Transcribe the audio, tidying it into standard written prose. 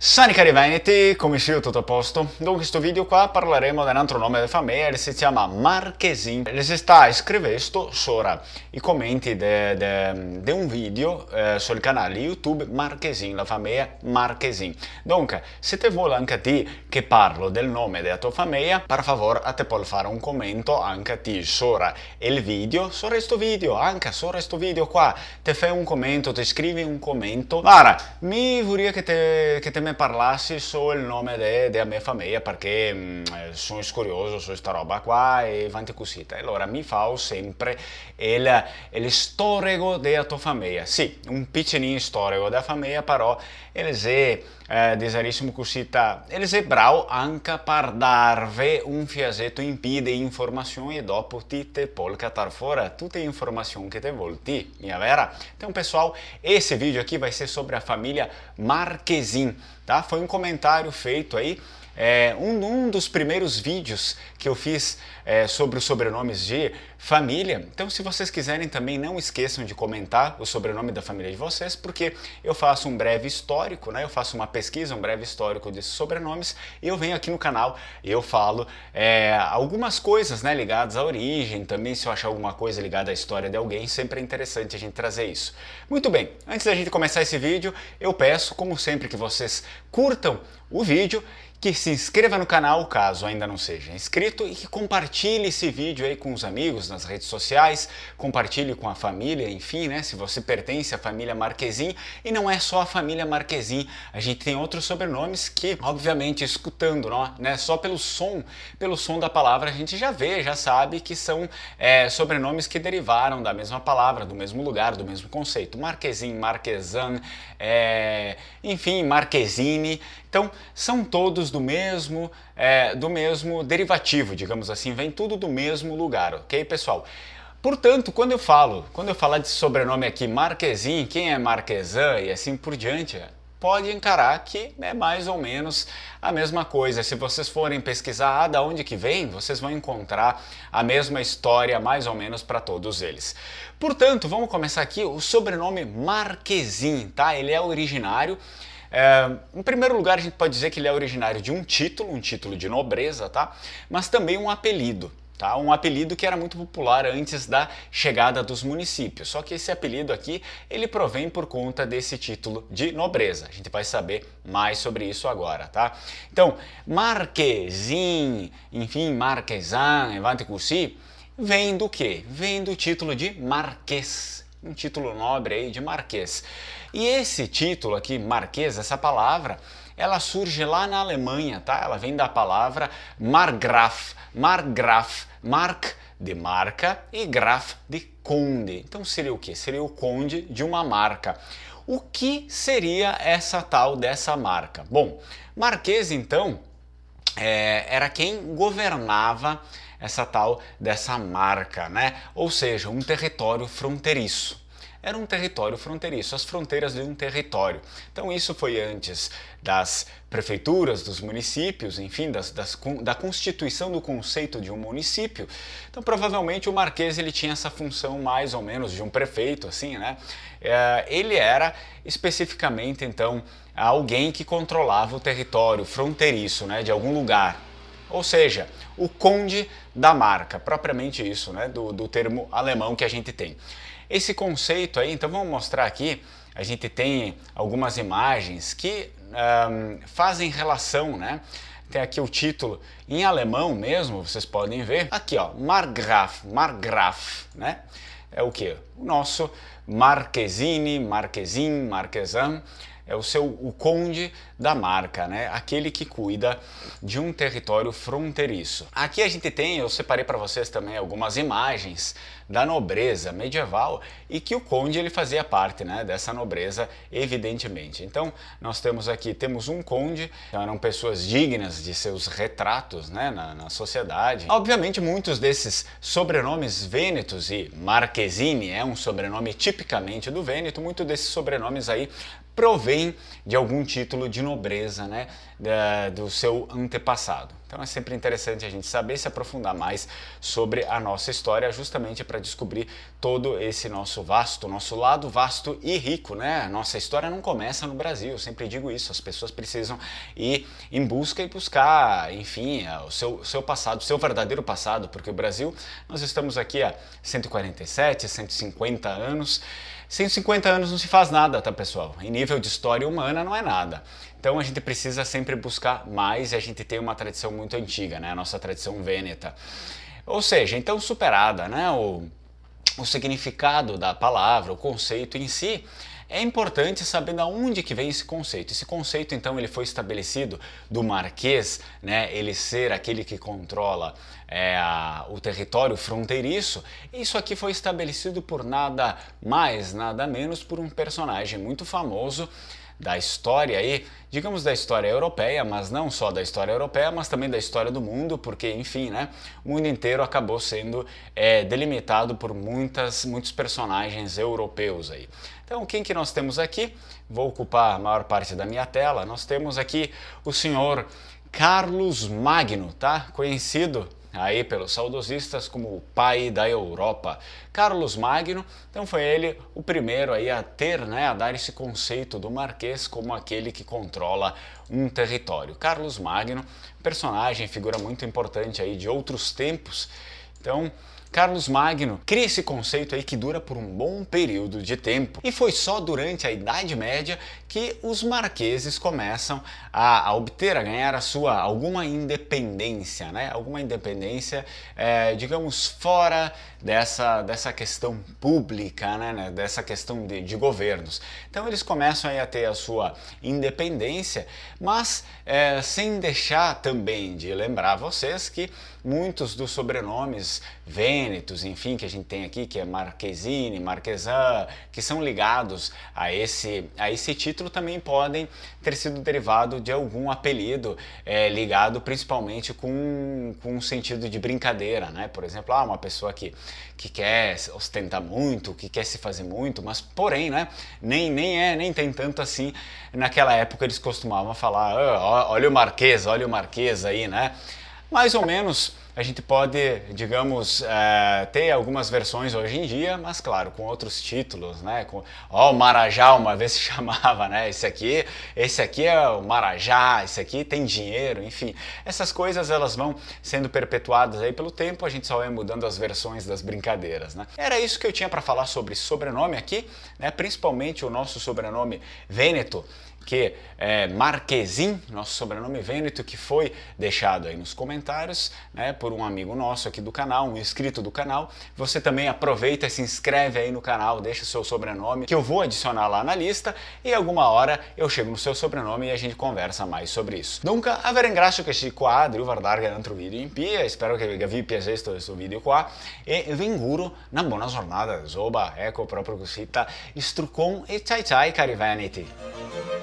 Sani cari Veneti, come sci tutto a posto? Dopo questo video qua parleremo di un altro nome di famiglia, che si chiama Marchesin. Le si sta scrivendo sopra i commenti di un video sul canale YouTube Marchesin, la famiglia Marchesin. Dunque, se te vuole anche a te che parlo del nome della tua famiglia, per favore a te puoi fare un commento anche a te sopra il video, sopra questo video, anche sopra questo video qua, te fai un commento, ti scrivi un commento. Guarda, mi vorrei che te me parlassi sul nome della mia famiglia perché sono curioso su questa roba qua e avanti così. Allora mi fa sempre il storico della tua famiglia. Sì, un piccolino storico della famiglia, però desarissimo così, è bravo anche per darvi un fiasetto in più di informazioni e dopo ti te puoi catar fuori tutte le informazioni che te volti, mia vera. Então pessoal, esse vídeo aqui vai ser sobre a família Marchesin, tá? Foi um comentário feito aí, um dos primeiros vídeos que eu fiz sobre os sobrenomes de família. Então se vocês quiserem também não esqueçam de comentar o sobrenome da família de vocês, porque eu faço um breve histórico, né? Eu faço uma pesquisa, um breve histórico desses sobrenomes e eu venho aqui no canal e eu falo algumas coisas, né, ligadas à origem, também se eu achar alguma coisa ligada à história de alguém, sempre é interessante a gente trazer isso. Muito bem, antes da gente começar esse vídeo, eu peço, como sempre, que vocês curtam o vídeo, que se inscreva no canal caso ainda não seja inscrito e que compartilhe esse vídeo aí com os amigos nas redes sociais, compartilhe com a família, enfim, né, se você pertence à família Marchesin. E não é só a família Marchesin, a gente tem outros sobrenomes que, obviamente, escutando, né, só pelo som da palavra a gente já vê, já sabe que são sobrenomes que derivaram da mesma palavra, do mesmo lugar, do mesmo conceito. Marchesin, Marchesan, enfim, Marchesini. Então, são todos do mesmo derivativo, digamos assim, vem tudo do mesmo lugar, ok, pessoal? Portanto, quando eu falar de sobrenome aqui Marchesin, quem é Marchesan e assim por diante, pode encarar que é mais ou menos a mesma coisa. Se vocês forem pesquisar da onde que vem, vocês vão encontrar a mesma história mais ou menos para todos eles. Portanto, vamos começar aqui o sobrenome Marchesin, tá? Ele é originário. Em primeiro lugar, a gente pode dizer que ele é originário de um título de nobreza, tá? Mas também um apelido, tá? Um apelido que era muito popular antes da chegada dos municípios. Só que esse apelido aqui, ele provém por conta desse título de nobreza. A gente vai saber mais sobre isso agora, tá? Então, Marchesin, enfim, Marchesan, avanti così, vem do quê? Vem do título de marquês. Um título nobre aí de marquês. E esse título aqui, marquês, essa palavra, ela surge lá na Alemanha, tá? Ela vem da palavra Markgraf. Markgraf, Mark de marca e Graf de conde. Então seria o quê? Seria o conde de uma marca. O que seria essa tal dessa marca? Bom, marquês então era quem governava essa tal dessa marca, né? Ou seja, um território fronteiriço. Era um território fronteiriço, as fronteiras de um território. Então isso foi antes das prefeituras, dos municípios, enfim, da constituição do conceito de um município. Então provavelmente o marquês ele tinha essa função mais ou menos de um prefeito, assim, né? Ele era especificamente então alguém que controlava o território fronteiriço, né, de algum lugar. Ou seja, o conde da marca, propriamente isso, né, do termo alemão que a gente tem. Esse conceito aí, então vamos mostrar aqui, a gente tem algumas imagens que fazem relação, né? Tem aqui o título em alemão mesmo, vocês podem ver. Aqui, ó, Markgraf, Markgraf, né? É o que? O nosso Marchesini, Marchesin, Marchesan. É o conde da marca, né? Aquele que cuida de um território fronteiriço. Aqui a gente tem, eu separei para vocês também algumas imagens da nobreza medieval e que o conde ele fazia parte, né, dessa nobreza, evidentemente. Então nós temos um conde, que eram pessoas dignas de seus retratos, né, na sociedade. Obviamente muitos desses sobrenomes vênetos, e Marchesini é um sobrenome tipicamente do Vêneto, muitos desses sobrenomes aí provém de algum título de nobreza, né, do seu antepassado. Então é sempre interessante a gente saber, se aprofundar mais sobre a nossa história, justamente para descobrir todo esse nosso lado vasto e rico, né? A nossa história não começa no Brasil, eu sempre digo isso, as pessoas precisam ir em busca e buscar, enfim, o seu passado, o seu verdadeiro passado, porque o Brasil, nós estamos aqui há 147, 150 anos, 150 anos não se faz nada, tá, pessoal? Em nível de história humana não é nada. Então a gente precisa sempre buscar mais, e a gente tem uma tradição muito antiga, né? A nossa tradição vêneta. Ou seja, então superada, né? O significado da palavra, o conceito em si, é importante saber de onde que vem esse conceito. Esse conceito, então, ele foi estabelecido do marquês, né, ele ser aquele que controla o território fronteiriço. Isso aqui foi estabelecido por nada mais, nada menos, por um personagem muito famoso da história aí, digamos da história europeia, mas não só da história europeia, mas também da história do mundo, porque, enfim, né, o mundo inteiro acabou sendo delimitado por muitos personagens europeus aí. Então, quem que nós temos aqui? Vou ocupar a maior parte da minha tela. Nós temos aqui o senhor Carlos Magno, tá? Conhecido aí pelos saudosistas como o pai da Europa. Carlos Magno, então foi ele o primeiro aí a ter, né, a dar esse conceito do marquês como aquele que controla um território. Carlos Magno, personagem, figura muito importante aí de outros tempos. Então, Carlos Magno cria esse conceito aí que dura por um bom período de tempo, e foi só durante a Idade Média que os marqueses começam a obter, a ganhar alguma independência, né? Alguma independência, digamos, fora dessa questão pública, né? Dessa questão de governos. Então eles começam aí a ter a sua independência, mas sem deixar também de lembrar vocês que muitos dos sobrenomes vênetos, enfim, que a gente tem aqui, que é Marquezine, Marquesan, que são ligados a esse título, também podem ter sido derivado de algum apelido ligado principalmente com um sentido de brincadeira, né? Por exemplo, uma pessoa que quer ostentar muito, que quer se fazer muito, mas porém, né, nem tem tanto assim. Naquela época eles costumavam falar, olha o Marquês aí, né? Mais ou menos a gente pode, digamos, ter algumas versões hoje em dia, mas claro, com outros títulos, né? O Marajá uma vez se chamava, né? Esse aqui é o Marajá, esse aqui tem dinheiro, enfim. Essas coisas elas vão sendo perpetuadas aí pelo tempo, a gente só vai mudando as versões das brincadeiras, né? Era isso que eu tinha para falar sobre sobrenome aqui, né? Principalmente o nosso sobrenome Vêneto, que é Marquezin, nosso sobrenome vêneto, que foi deixado aí nos comentários, né, por um amigo nosso aqui do canal, um inscrito do canal. Você também aproveita e se inscreve aí no canal, deixa o seu sobrenome, que eu vou adicionar lá na lista, e alguma hora eu chego no seu sobrenome e a gente conversa mais sobre isso. Dunque, a ringrazio che si qua di guardare un altro video in pia, spero che vi piacesse questo video qua, e vi auguro una buona giornata, zoba, ecco proprio così, istrucon e ciao ciao cari veneti.